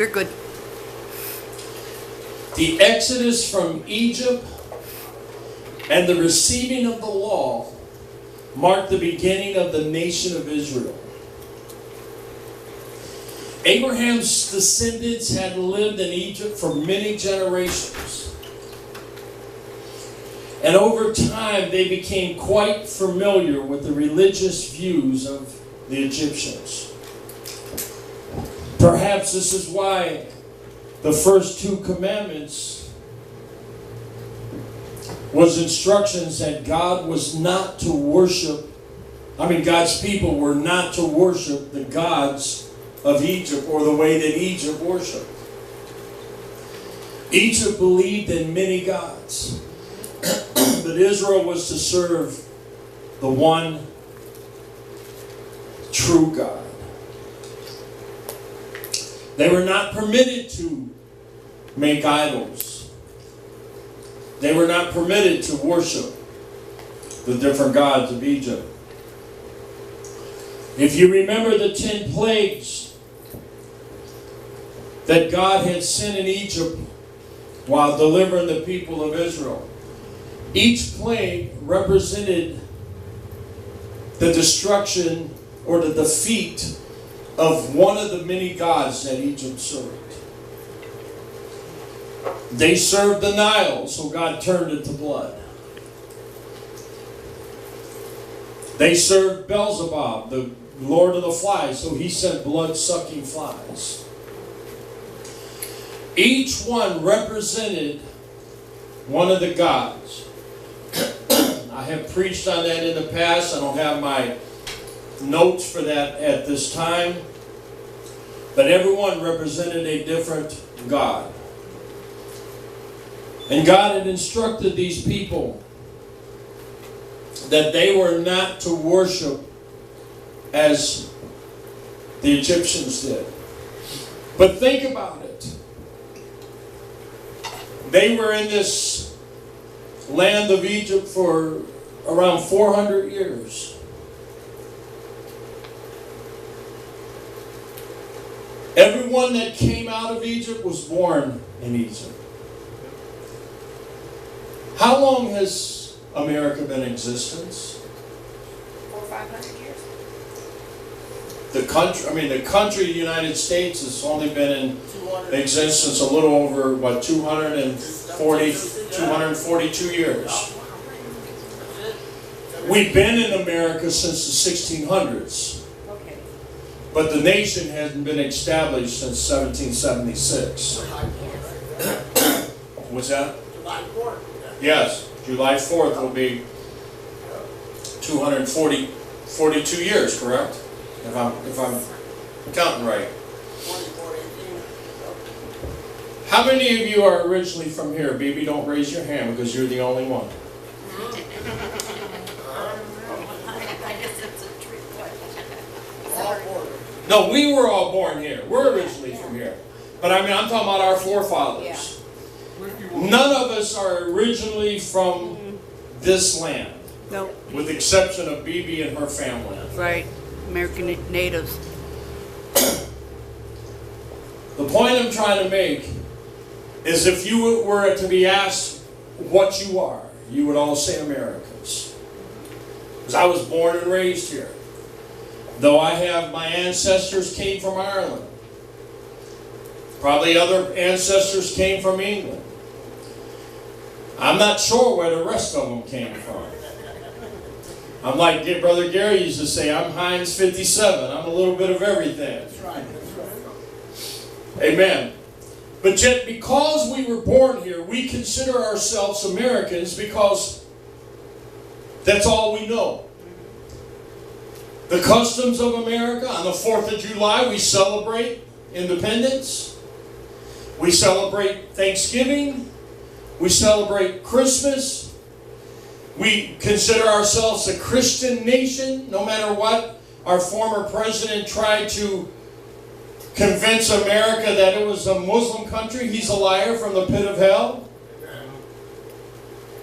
You're good. The exodus from Egypt and the receiving of the law marked the beginning of the nation of Israel. Abraham's descendants had lived in Egypt for many generations. And over time, they became quite familiar with the religious views of the Egyptians. Perhaps this is why the first two commandments was instructions that God's people were not to worship the gods of Egypt or the way that Egypt worshiped. Egypt believed in many gods, but Israel was to serve the one true God. They were not permitted to make idols. They were not permitted to worship the different gods of Egypt. If you remember the 10 plagues that God had sent in Egypt while delivering the people of Israel, each plague represented the destruction or the defeat of one of the many gods that Egypt served. They served the Nile, so God turned it to blood. They served Beelzebub, the lord of the flies, so he sent blood-sucking flies. Each one represented one of the gods. I have preached on that in the past. I don't have my notes for that at this time, but everyone represented a different God. And God had instructed these people that they were not to worship as the Egyptians did. But think about it. They were in this land of Egypt for around 400 years. Everyone that came out of Egypt was born in Egypt. How long has America been in existence? 400 or 500 years. The country, the United States, has only been in existence a little over, 242 years. We've been in America since the 1600s. Okay. But the nation hasn't been established since 1776. What's that? July 4th. Yes, July 4th will be 242 years, correct? If I'm counting right. How many of you are originally from here? Baby, don't raise your hand because you're the only one. I guess it's a trick question. No, we were all born here. We're originally from here. But I'm talking about our forefathers. None of us are originally from this land. No. With the exception of Bibi and her family. Right. American natives. The point I'm trying to make is if you were to be asked what you are, you would all say Americans. Because I was born and raised here. Though my ancestors came from Ireland. Probably other ancestors came from England. I'm not sure where the rest of them came from. I'm like Brother Gary used to say, I'm Heinz 57. I'm a little bit of everything. That's right. Amen. But yet, because we were born here, we consider ourselves Americans because that's all we know. The customs of America, on the 4th of July, we celebrate independence. We celebrate Thanksgiving. We celebrate Christmas. We consider ourselves a Christian nation, no matter what our former president tried to convince America that it was a Muslim country. He's a liar from the pit of hell.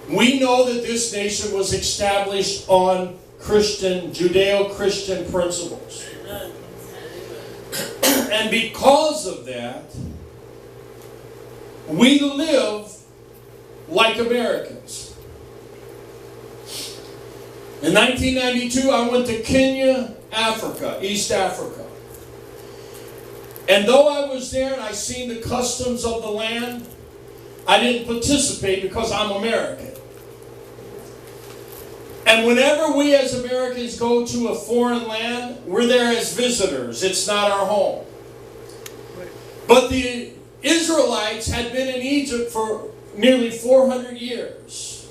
We know that this nation was established on Judeo-Christian principles. And because of that, we live like Americans. In 1992, I went to Kenya, Africa, East Africa. And though I was there and I seen the customs of the land, I didn't participate because I'm American. And whenever we as Americans go to a foreign land, we're there as visitors. It's not our home. But the Israelites had been in Egypt for nearly 400 years.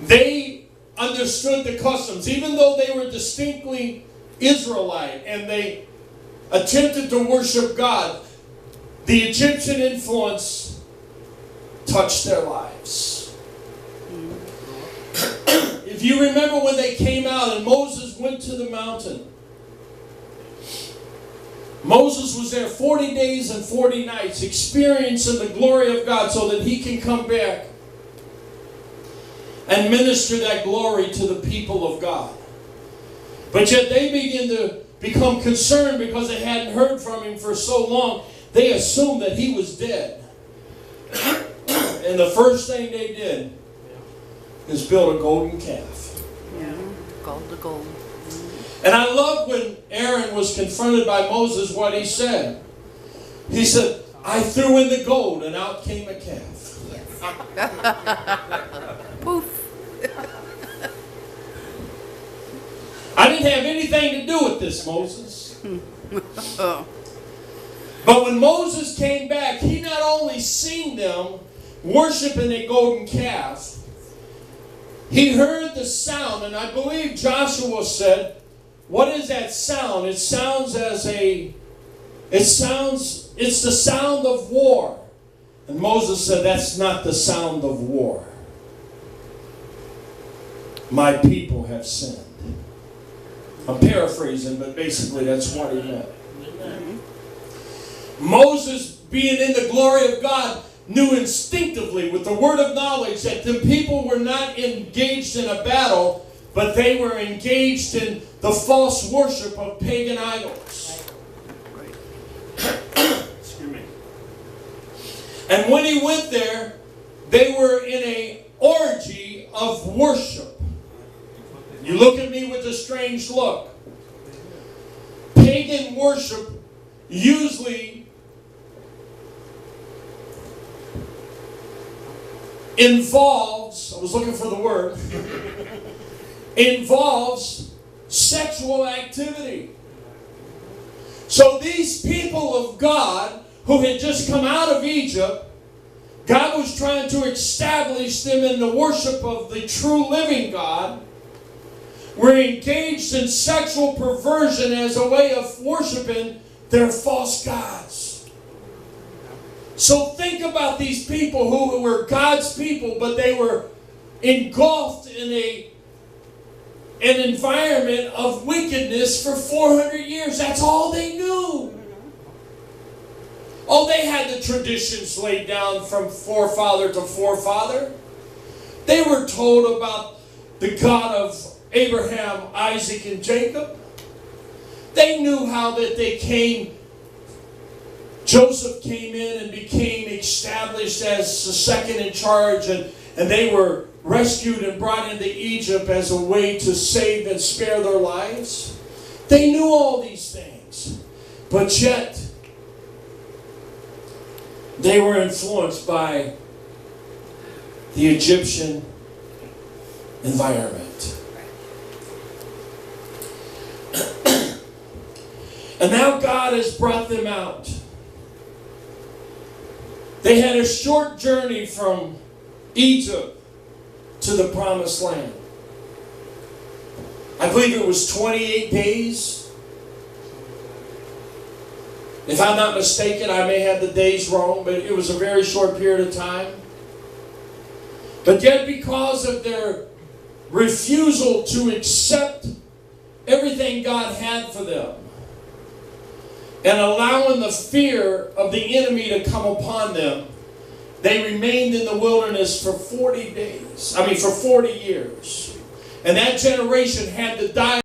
They understood the customs, even though they were distinctly Israelite and they attempted to worship God. The Egyptian influence touched their lives. If you remember when they came out and Moses went to the mountain, Moses was there 40 days and 40 nights experiencing the glory of God so that he can come back and minister that glory to the people of God. But yet they began to become concerned because they hadn't heard from him for so long. They assumed that he was dead. And the first thing they did is build a golden calf. Yeah, gold to gold. And I love when Aaron was confronted by Moses what he said. He said, I threw in the gold and out came a calf. Poof. I didn't have anything to do with this, Moses. Oh. But when Moses came back, he not only seen them worshiping a golden calf, he heard the sound, and I believe Joshua said, what is that sound? It sounds it's the sound of war. And Moses said, that's not the sound of war. My people have sinned. I'm paraphrasing, but basically that's what he meant. Moses, being in the glory of God, knew instinctively with the word of knowledge that the people were not engaged in a battle, but they were engaged in the false worship of pagan idols. Excuse me. And when he went there, they were in an orgy of worship. You look at me with a strange look. Pagan worship usually involves, I was looking for the word, involves sexual activity. So these people of God who had just come out of Egypt, God was trying to establish them in the worship of the true living God, were engaged in sexual perversion as a way of worshiping their false gods. So think about these people who were God's people, but they were engulfed in an environment of wickedness for 400 years. That's all they knew. Oh, they had the traditions laid down from forefather to forefather. They were told about the God of Abraham, Isaac, and Jacob. They knew how that they came. Joseph came in and became established as the second in charge, and they were rescued and brought into Egypt as a way to save and spare their lives. They knew all these things, but yet they were influenced by the Egyptian environment. And now God has brought them out. They had a short journey from Egypt to the promised land. I believe it was 28 days. If I'm not mistaken, I may have the days wrong, but it was a very short period of time. But yet because of their refusal to accept everything God had for them, and allowing the fear of the enemy to come upon them, they remained in the wilderness for 40 years. And that generation had to die.